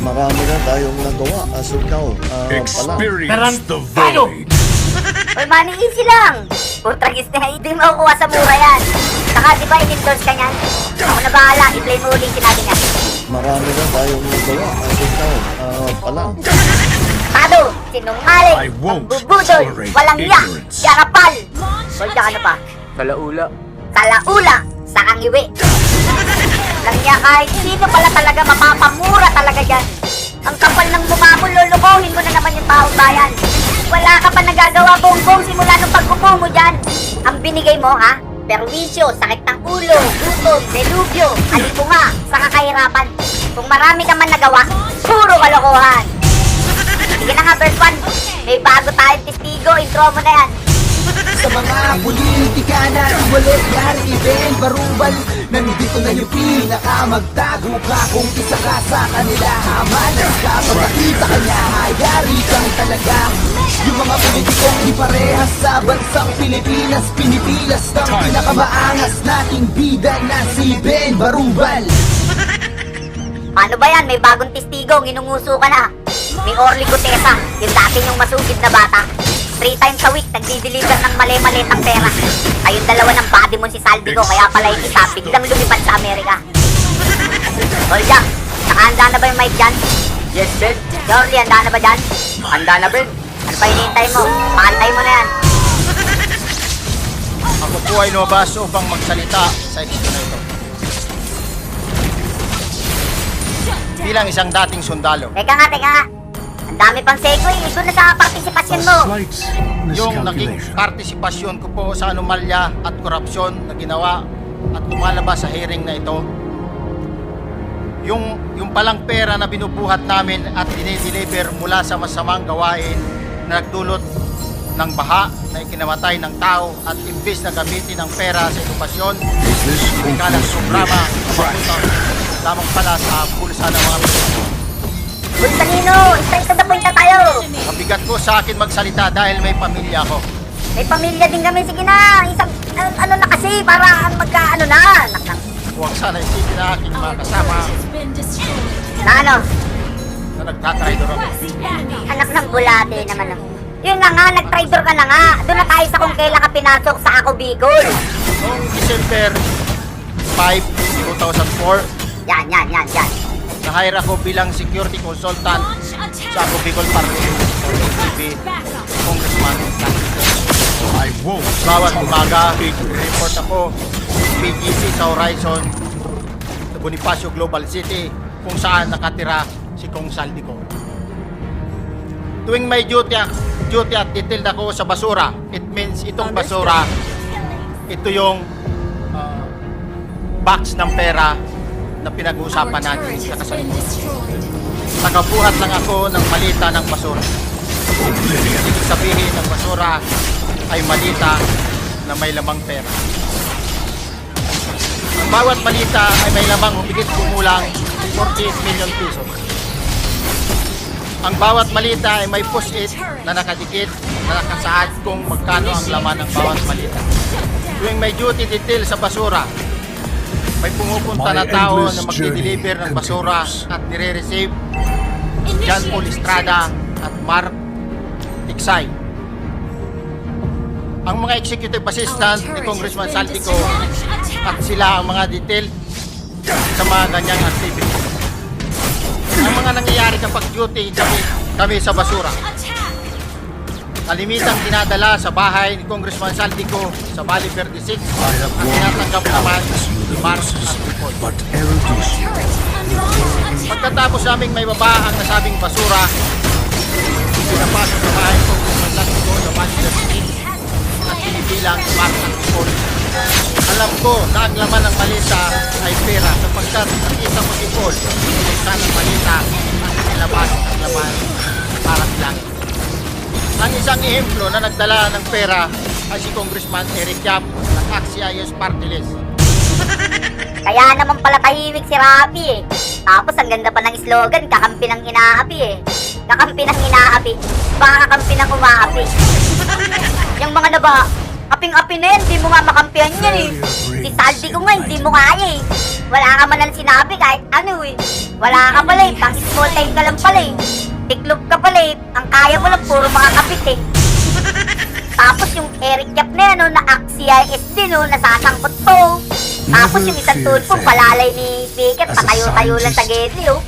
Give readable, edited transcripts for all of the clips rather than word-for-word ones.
Marami na tayong nagawa as ikaw pala. Experience the void. Uy, money easy lang. Putragis na, hindi mo kukuha sa mura yan. Saka di ba in-endorse ka niyan? Ako na bahala, i-play mo ulit sinabi niya. Marami na tayong nagawa as ikaw pala. Tado, sinungaling, I won't bubudol, tolerate walang yak, ignorance. yarapal. Solda ka na pa. Kalaula. Kalaula, sa kangiwi. Lang niya kahit sino pala talaga mapapamura talaga dyan. Ang kapal ng mukha mo, lulukohin mo na naman yung taong bayan. Wala ka pa nagagawa bongbong simula nung pagkupo mo dyan. Ang binigay mo ha, perwisyo, sakit ng ulo, gutom, delubyo, alipunga, sa kakahirapan. Kung marami ka man nagawa, puro kalokohan. Sige na nga, first one. May bago tayong testigo, intro mo na yan. Sa mga politika na iwalot yari Ben Barubal, nandito na yung pinakamagtago ka. Kung isa ka sa kanila haman, kapag nakita ka niya, hayari kang talaga. Yung mga politikong di parehas sa bansang Pilipinas, pinipilas ng pinakamaangas nating bida na si Ben Barubal. Paano ba yan? May bagong testigo, inunguso ka na. May Orly Gutesa, yung dati yung masugid na bata. 3 times a week, nagdi-deliver ng mali-malitang pera. Kayong dalawa ng body mo si Saldi ko, kaya pala yung isa, biglang lumipad sa Amerika. Solja, nakahanda na ba yung mic dyan? Yes, Ben. Jordi, handa na ba dyan? Handa na, Ben. Ano pa hinihintay mo? Pakantay mo na yan. Ako po ay lumabas upang magsalita sa eksyon na ito. Bilang isang dating sundalo, Teka nga. Ang dami pang segue, doon na sa partisipasyon mo. yung naging partisipasyon ko po sa anomalya at korupsyon na ginawa at lumalabas sa hearing na ito, yung palang pera na binubuhat namin at dinideliver mula sa masamang gawain na nagdulot ng baha na ikinamatay ng tao at imbis na gamitin ang pera sa edukasyon, ikalang sobrama lamang pala sa pulsa ng mga Pilipino. Uy, Sanino, straight to the point na tayo. Mabigat po sa akin magsalita dahil may pamilya ako. May pamilya din kami, sige na. Isang, ano na kasi, para magka-ano na. Huwag sana isipin na aking mga kasama Na ano, na nagtatraidor ako. anak ng bulate naman. Yun na nga, nag-traitor ka na nga. Doon na tayo sa kung kailan ka pinasok sa Ako Bicol. Noong December 5, 2004, Yan. na-hire ako bilang security consultant sa Ako Bicol Party o ATB Congressman I won't bawat umaga, report ako PGC sa Horizon sa Bonifacio Global City kung saan nakatira si Kong Saldico. Tuwing may duty at detailed ako sa basura, it means itong basura, ito yung box ng pera na pinag-uusapan natin sa kasalimutan. Nakabuhat lang ako ng malita ng basura. Ibig sabihin ng basura ay malita na may lamang pera. Ang bawat malita ay may lamang humigit kumulang 48 million pesos. Ang bawat malita ay may push-it na nakadikit na nakasaad kung magkano ang laman ng bawat malita. Tuwing may duty detail sa basura, may pumupunta na tao na magdi-deliver ng basura at nire-receive John Paul Estrada at Mark Tiksay. Ang mga executive assistant ni Congressman Saldico at sila ang mga detail sa mga ganyang activity. Ang mga nangyayari kapag duty kami sa basura, kalimitang dinadala sa bahay ni Congressman Saldico sa Bali 36 at tinatanggap naman ni Mark at Nicole. Pagkatapos naming may baba ang nasabing basura, pinapasok sa bahay ni Congressman Saldico sa Bali 36 at pinibilang ni Mark at Nicole. Alam ko na ang laman ng malita ay pera sapagkat nakita ko si Paul sa ng malita at nilabas ang laman para lang. Ang isang ehemplo na nagdala ng pera ay si Congressman Eric Yap ng Axios Party List. Kaya naman pala tahimik si Rapi eh. Tapos ang ganda pa ng slogan, kakampi ng inaapi eh. Kakampi ng inaapi, baka kakampi ng umaapi. Yung mga naba, Aping-api na yan, di mo nga makampihan yan eh. Si Saldi ko nga, hindi mo kaya eh. Wala ka man lang sinabi kahit ano eh. Wala ka pala eh, pang small time ka lang pala eh. Tiklop ka pala eh, ang kaya mo lang puro mga kapit eh. Tapos yung Eric Yap na yan, no, na CIS din, no, nasasangkot to. Tapos yung isang tulpo, palalay ni Piket, patayo-tayo lang sa Gedli, oh.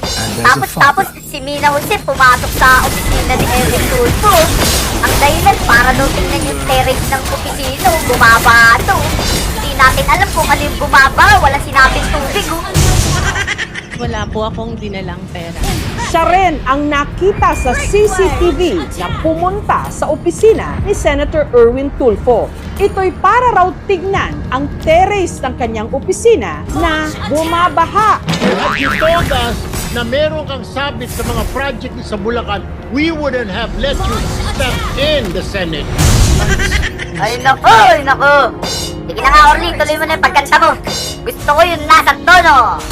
Tapos si Mina Jose pumasok sa opisina ni Eric Tulpo. Ang dahilan, para daw tingnan yung terrace ng opisina, oh, bumaba to. Hindi natin alam kung ano yung bumaba, wala sinabing tubig, oh. Wala po akong dinalang pera. Siya rin ang nakita sa CCTV na pumunta sa opisina ni Senator Erwin Tulfo. Ito'y para raw tignan ang terrace ng kanyang opisina na bumabaha. Had you told us na meron kang sabit sa mga project sa Bulacan, we wouldn't have let you step in the Senate. Ay nako, ay nako. Sige na nga, Orly, tuloy mo na yung pagkanta mo. Gusto ko yung nasa tono.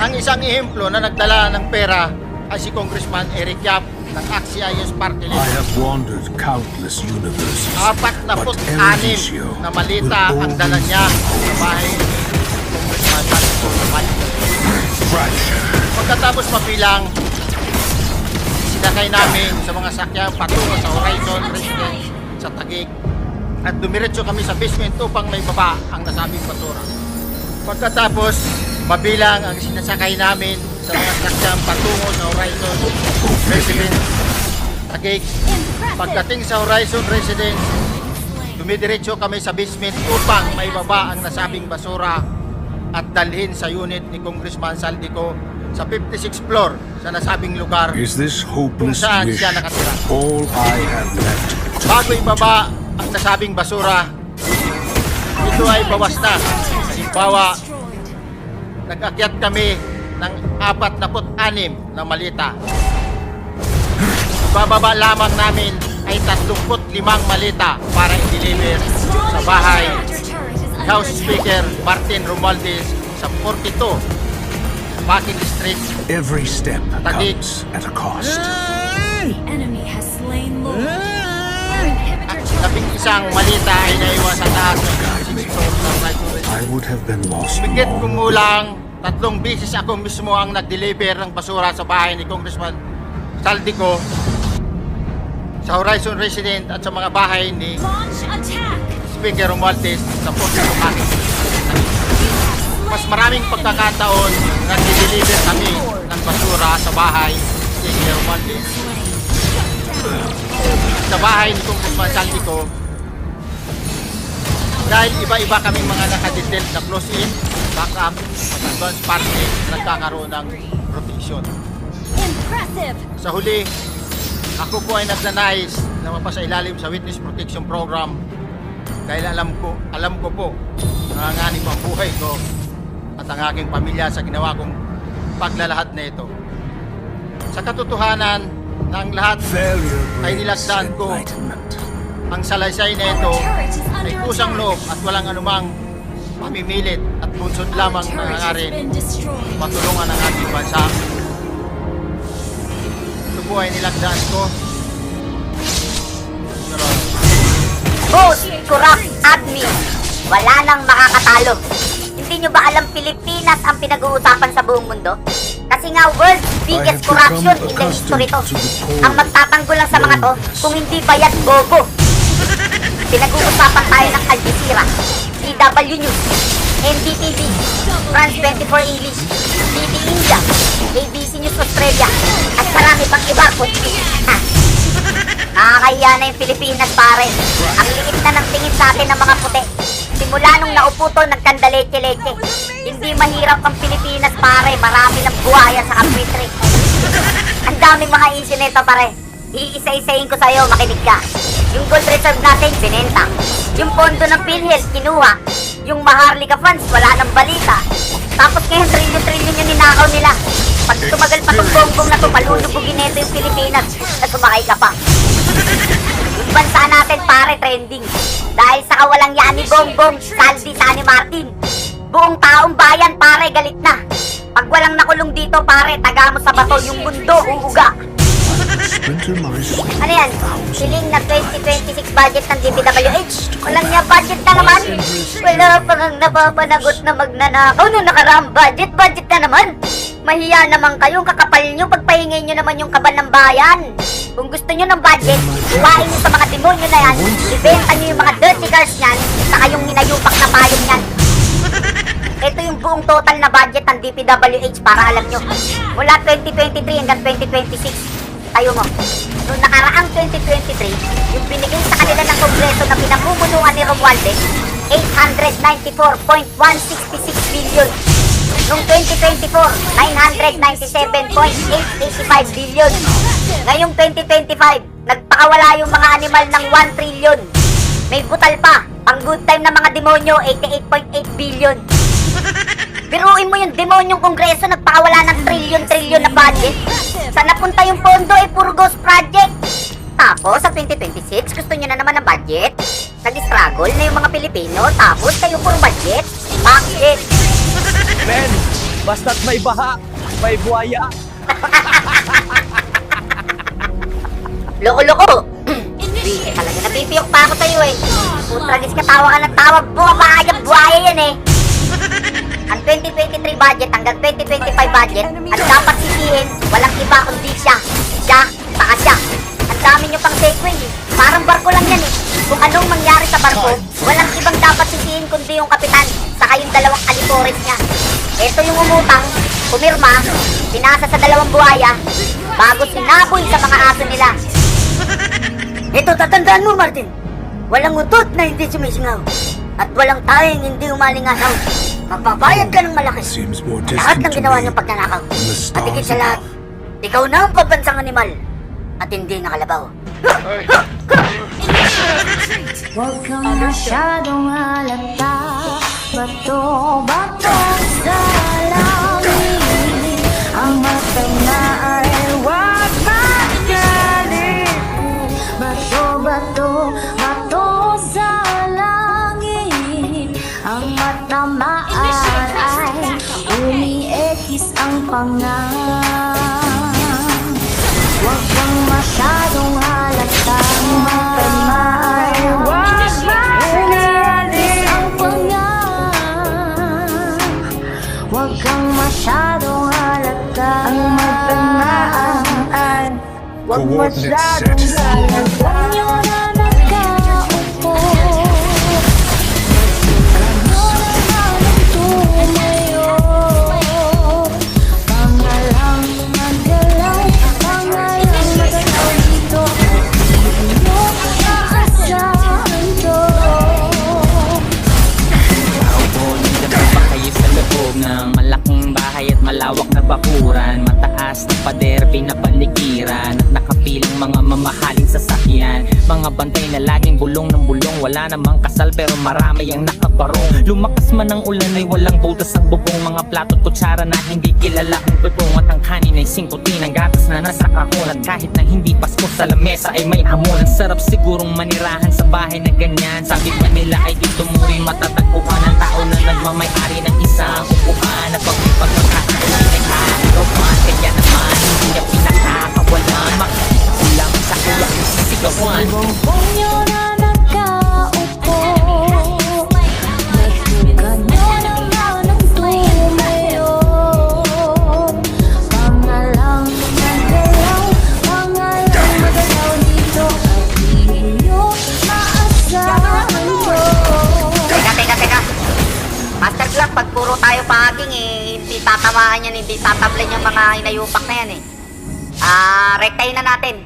Ang isang ehemplo na nagdala ng pera ay si Congressman Eric Yap ng Axios Party I List. have wandered countless universes, 46 na malita ang dala niya sa bahay ni Congressman Saldi. Pagkatapos mapilang, sinakay namin sa mga sakyan patungo sa Horizon Residence sa Taguig at dumiretso kami sa basement upang may baba ang nasabing basura. Pagkatapos, mabilang ang sinasakay namin sa mga sakyan patungo sa Horizon Residence Taguig. Pagdating sa Horizon Residence, dumidiretso kami sa basement upang may baba ang nasabing basura at dalhin sa unit ni Congressman Saldico sa 56th floor sa nasabing lugar Is this kung hopeless saan wish siya nakatira. all I have left? Bago ibaba ang nasabing basura, ito ay bawas na. Halimbawa, nag-akyat kami ng 46 na malita. Bababa lamang namin ay 35 malita para i-deliver sa bahay ni House Speaker Martin Romualdez sa 42 Bakin Street. Every step Taguig. comes at a cost. Enemy has slain Lord. At 11 malita ay naiwan sa taas ng 6 floor sa Horizon Residence. I would have been lost Bigit long kumulang 3 beses ako mismo ang nag-deliver ng basura sa bahay ni Congressman Saldico sa Horizon Resident at sa mga bahay ni Launch attack. Speaker Romualdez sa Porto Bakin. Mas maraming pagkakataon na nag-deliver kami ng basura sa bahay ni Speaker Romualdez. Sa bahay ni Congressman Saldico, dahil iba-iba kaming mga nakadetail na close-in, backup, at advance party na nagkakaroon ng protection. Impressive. Sa huli, ako po ay nagnanais na mapasailalim sa Witness Protection Program dahil alam ko po nanganganib ang buhay ko at ang aking pamilya sa ginawa kong paglalahad na ito. Sa katotohanan na ang lahat failure ay brings nilagdaan ko, enlightenment. ang salaysay na ito ay kusang loob at walang anumang pamimilit at bunsod lamang Turret has nangangarin been destroyed. matulungan ang ating bansa. Ito po ay nilagdaan ko. Pero, Most corrupt admin. Wala nang makakatalo. Hindi nyo ba alam Pilipinas ang pinag-uusapan sa buong mundo? Kasi nga world's biggest corruption in the history to. Ang magtatanggol lang sa mga to, kung hindi bayad bobo. Pinag-uusapan tayo ng Al Jazeera, DW News, NDTV, France 24 English, TV India, ABC News Australia, at marami pang iba kundi. Nakakahiya na yung Pilipinas, pare. Ang liit na ng tingin sa atin ng mga puti. Simula nung naupo to, nagkandalete-lete. Hindi mahirap ang Pilipinas, pare. Marami ng buhaya sa kapitri. Ang daming mga insineta, pare. Iisa-isahin ko sa'yo, makinig ka. Yung gold reserve natin, binenta. Yung pondo ng PhilHealth, kinuha. Yung Maharlika funds, wala nang balita. Tapos ngayon, trilyon-trilyon yung ninakaw nila. Pag tumagal pa tong bongbong na to, palulubugin nito yung Pilipinas na sumakay ka pa. Yung bansa natin, pare, trending. Dahil sa kawalang yan ni Bongbong, Saldi, Sani Martin. Buong taong bayan, pare, galit na. Pag walang nakulong dito, pare, taga mo sa bato, yung mundo uuga. into my soul. Ano yan? Siling na 2026 budget ng DPWH. Walang niya budget na naman. Wala pa nang napapanagot na magnanakaw nung nakaraang budget na naman. Mahiya naman kayong kakapal nyo pagpahingay nyo naman yung kaban ng bayan. Kung gusto nyo ng budget, iwain nyo sa mga demonyo na yan, ibenta nyo yung mga dirty cars nyan, saka yung hinayupak na payong yan. Ito yung buong total na budget ng DPWH para alam nyo. Mula 2023 hanggang 2026. Tayo mo. Noong nakaraang 2023, yung binigay sa kanila ng Kongreso na pinamumunuan ni Romualdez, 894.166 billion. Noong 2024, 997.885 billion. Ngayong 2025, nagpakawala yung mga animal ng 1 trillion. May butal pa, pang good time na mga demonyo, 88.8 billion. Biruin mo yung demonyong Kongreso, nagpakawala ng trillion na budget. Saan napunta yung pondo, puro ghost project. Tapos sa 2026, gusto nyo na naman ng budget. Nag-struggle na yung mga Pilipino, tapos kayo puro budget. Bakit? Ben, basta't may baha, may buhaya. Loko-loko! Bite talaga, napipiyok pa ako sa'yo eh. Putragis ka, tawa ka ng tawa, buhaya yan eh. Ang 2023 budget hanggang 2025 budget, ang dapat sisihin, walang iba kundi siya, saka siya. Ang dami nyo pang sequel eh. Parang barko lang yan eh. Kung anong mangyari sa barko, walang ibang dapat sisihin kundi yung kapitan, saka yung dalawang alipores niya. Ito yung umutang, pumirma, pinasa sa dalawang buhaya, bago sinaboy sa mga aso nila. Ito, tatandaan mo, Martin. Walang utot na hindi sumisingaw. At walang tayong hindi umalingasaw. Magbabayad ka ng malaki. Seems more Lahat ng distant to ginawa me niyong pagnanakaw. than the At higit stars sa lahat, above. ikaw na ang pabansang animal. At hindi nakalabaw. Huwag kang masyadong halata. Bato-bato sa langit. Ang matay na ay huwag magalit. Bato-bato, bato sa langit. Ang matamaan ay umiekis ang pangang. Huwag kang masyadong halata. Ang matamaan ay huwag magalit ang pangang. Huwag kang masyadong halata. Ang matamaan ay huwag Coordinates masyadong set. halata. Huwag nyo na nagkaupo. Ng malaking bahay at malawak na bakuran, mataas na pader, pinapaligiran at nakapilang mga mamahaling sasakyan, mga bantay na laging bulong ng bulong, wala namang kasal pero marami ang nakabarong. Lumakas man ang ulan ay walang butas ang bubong, mga plato at kutsara na hindi kilala ang tutong, at ang kanin ay singkutin, ang gatas na nasa kahon, at kahit na hindi pasko sa lamesa ay may hamon. Ang sarap sigurong manirahan sa bahay na ganyan, sabi pa nila ay dito mo rin matatagpuan ang tao na nagmamay-ari ng isang upuan, at pag may pagkakataon ay nakakagawan, kaya naman hindi niya pinakakawalan, makikita lang sa kuya kung sisigawan. Huwag nyo na nagkaupo. Nagtugan nyo naman ang tumayo. Pangalang nagalaw, pangalang magalaw dito. At hindi nyo maasahan to. Teka. Master Clock, pag puro tayo paging hindi tatamaan yan, hindi tatablan yung mga inayupak na yan eh. Rektahin na natin.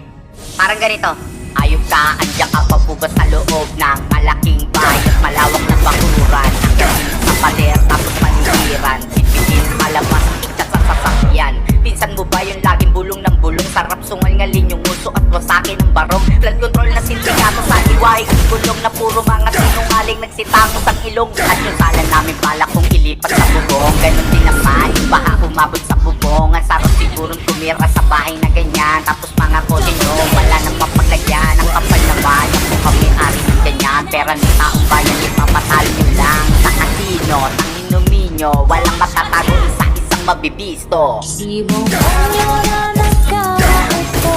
Parang ganito. Ayok ka, andyan ka pagbugas sa loob ng malaking bayot, malawak na bakuran. Hanggang sa pader, tapos manihiran. Sipigin, malabas, ikta sa sasakyan. Pinsan mo ba yung laging bulong ng bulong? Sarap sungal-ngalin yung uso at wasakin ng barong. Blood control na sindikato sa iwaig. Bulong na puro mga sinungaling nagsitangos ang ilong. At yung sala namin pala kung ilipat sa bubong. Ganon din naman, yung baha umabot sa bubong. Ang sarap sigurong tumira sa bahay na ganyan. Tapos mga kotse nyo, wala nang mapaglagyan. Ang kapal naman, yung kami ari ng ganyan. Pera ng taong bayan, ipapatalo nyo lang sa kasino. Tanginumin nyo, walang matatago, isa-isang mabibisto. Ibong huwag nyo na nagkaupo.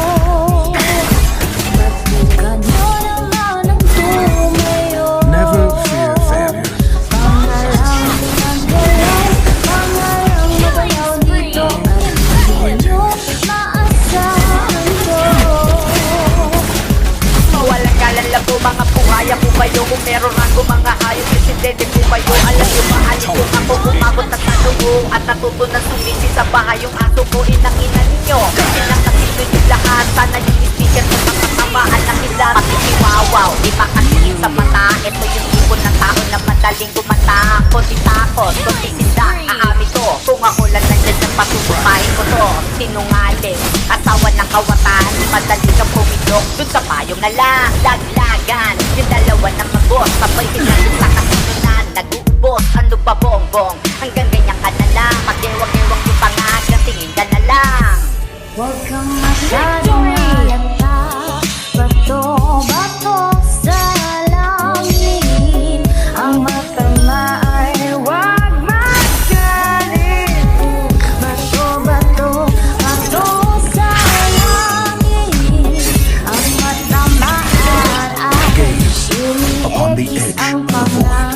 natutunan sumisi sa bahay yung aso ko inang ina ninyo. Pinakasino yung lahat, sana yung speaker ko makakamaan ng ilan. Pakitiwawaw, di makatingin sa mata. Ito yung tipo ng tao na madaling kumanta. Kunti takot, kunti sindak, aamin ko. Kung ako lang nandiyan ng patutupahin ko to. Sinungaling, asawa ng kawatan. Madali kang pumilok, dun sa payong na lang. Laglagan, yung dalawa ng magos. Sabay sila dun sa kasinunan. Nag-uubos, ano ba bongbong? Hanggang ganyan ka na lang. Mag-ewang-ewang yung pangagang, tingin ka na lang. Huwag kang masyadong malata. Bato-bato sa langit. Ang matama ay huwag magkalit. Bato-bato, bato sa langit. Ang matama ay Gaze upon the edge ang of the void.